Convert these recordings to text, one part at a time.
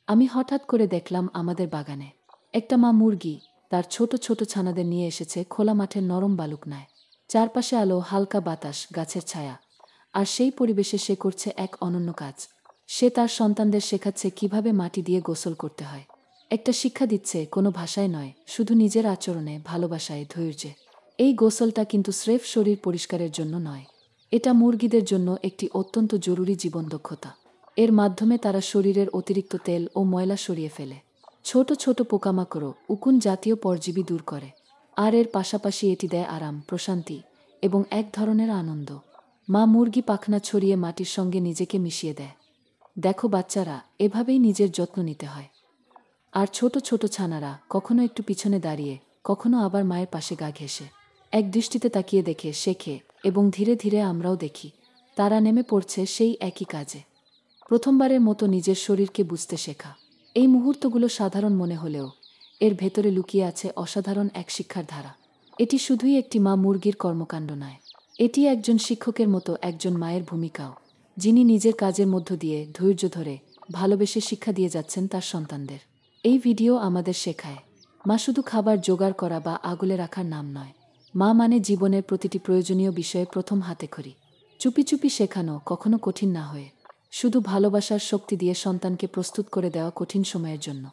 আমি হঠাৎ করে দেখলাম আমাদের বাগানে একটা মা মুরগি তার ছোট ছোট ছানাদের নিয়ে এসেছে খোলা মাঠের নরম বালুকনায়। চারপাশে আলো, হালকা বাতাস, গাছের ছায়া, আর সেই পরিবেশে সে করছে এক অনন্য কাজ। সে তার সন্তানদের শেখাচ্ছে কিভাবে মাটি দিয়ে গোসল করতে হয়। একটা শিক্ষা দিচ্ছে, কোনো ভাষায় নয়, শুধু নিজের আচরণে, ভালোবাসায়, ধৈর্যে। এই গোসলটা কিন্তু স্রেফ শরীর পরিষ্কারের জন্য নয়, এটা মুরগিদের জন্য একটি অত্যন্ত জরুরি জীবন দক্ষতা। এর মাধ্যমে তারা শরীরের অতিরিক্ত তেল ও ময়লা সরিয়ে ফেলে, ছোট ছোট পোকামাকড়, উকুন জাতীয় পরজীবী দূর করে। আর এর পাশাপাশি এটি দেয় আরাম, প্রশান্তি এবং এক ধরনের আনন্দ। মা মুরগি পাখনা ছড়িয়ে মাটির সঙ্গে নিজেকে মিশিয়ে দেয়। দেখো বাচ্চারা, এভাবেই নিজের যত্ন নিতে হয়। আর ছোট ছোট ছানারা কখনো একটু পিছনে দাঁড়িয়ে, কখনো আবার মায়ের পাশে গা ঘেঁষে এক দৃষ্টিতে তাকিয়ে দেখে, শেখে, এবং ধীরে ধীরে আমরাও দেখি তারা নেমে পড়ছে সেই একই কাজে। প্রথমবারের মতো নিজের শরীরকে বুঝতে শেখা। এই মুহূর্তগুলো সাধারণ মনে হলেও এর ভেতরে লুকিয়ে আছে অসাধারণ এক শিক্ষার ধারা। এটি শুধুই একটি মা মুরগির কর্মকাণ্ড নয়, এটি একজন শিক্ষকের মতো একজন মায়ের ভূমিকাও, যিনি নিজের কাজের মধ্য দিয়ে ধৈর্য ধরে ভালোবেসে শিক্ষা দিয়ে যাচ্ছেন তার সন্তানদের। এই ভিডিও আমাদের শেখায়, মা শুধু খাবার জোগাড় করা বা আগলে রাখার নাম নয়। মা মানে জীবনের প্রতিটি প্রয়োজনীয় বিষয়ে প্রথম হাতেখড়ি। চুপি চুপি শেখানো, কখনো কঠিন না হয়ে, শুধু ভালোবাসার শক্তি দিয়ে সন্তানকে প্রস্তুত করে দেওয়া কঠিন সময়ের জন্য।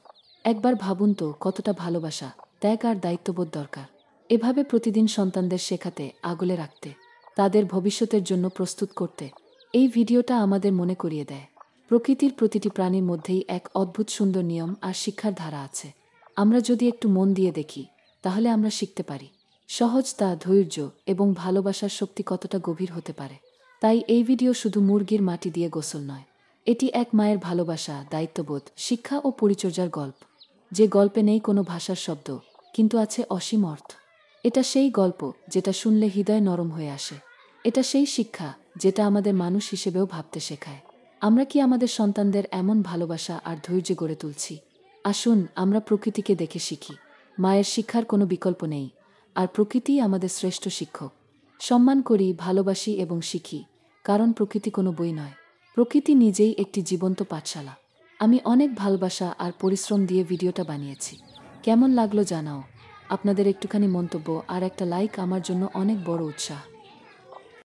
একবার ভাবুন তো, কতটা ভালোবাসা, ত্যাগ আর দায়িত্ববোধ দরকার এভাবে প্রতিদিন সন্তানদের শেখাতে, আগলে রাখতে, তাদের ভবিষ্যতের জন্য প্রস্তুত করতে। এই ভিডিওটা আমাদের মনে করিয়ে দেয়, প্রকৃতির প্রতিটি প্রাণীর মধ্যেই এক অদ্ভুত সুন্দর নিয়ম আর শিক্ষার ধারা আছে। আমরা যদি একটু মন দিয়ে দেখি, তাহলে আমরা শিখতে পারি সহজতা, ধৈর্য এবং ভালোবাসার শক্তি কতটা গভীর হতে পারে। তাই এই ভিডিও শুধু মুরগির মাটি দিয়ে গোসল নয়, এটি এক মায়ের ভালোবাসা, দায়িত্ববোধ, শিক্ষা ও পরিচর্যার গল্প। যে গল্পে নেই কোনো ভাষার শব্দ, কিন্তু আছে অসীম অর্থ। এটা সেই গল্প যেটা শুনলে হৃদয় নরম হয়ে আসে। এটা সেই শিক্ষা যেটা আমাদের মানুষ হিসেবেও ভাবতে শেখায়। আমরা কি আমাদের সন্তানদের এমন ভালোবাসা আর ধৈর্য গড়ে তুলছি? আসুন আমরা প্রকৃতিকে দেখে শিখি। মায়ের শিক্ষার কোনো বিকল্প নেই, আর প্রকৃতিই আমাদের শ্রেষ্ঠ শিক্ষক। সম্মান করি, ভালোবাসি এবং শিখি, কারণ প্রকৃতি কোনো বই নয়, প্রকৃতি নিজেই একটি জীবন্ত পাঠশালা। আমি অনেক ভালোবাসা আর পরিশ্রম দিয়ে ভিডিওটা বানিয়েছি। কেমন লাগলো জানাও। আপনাদের একটুখানি মন্তব্য আর একটা লাইক আমার জন্য অনেক বড় উৎসাহ।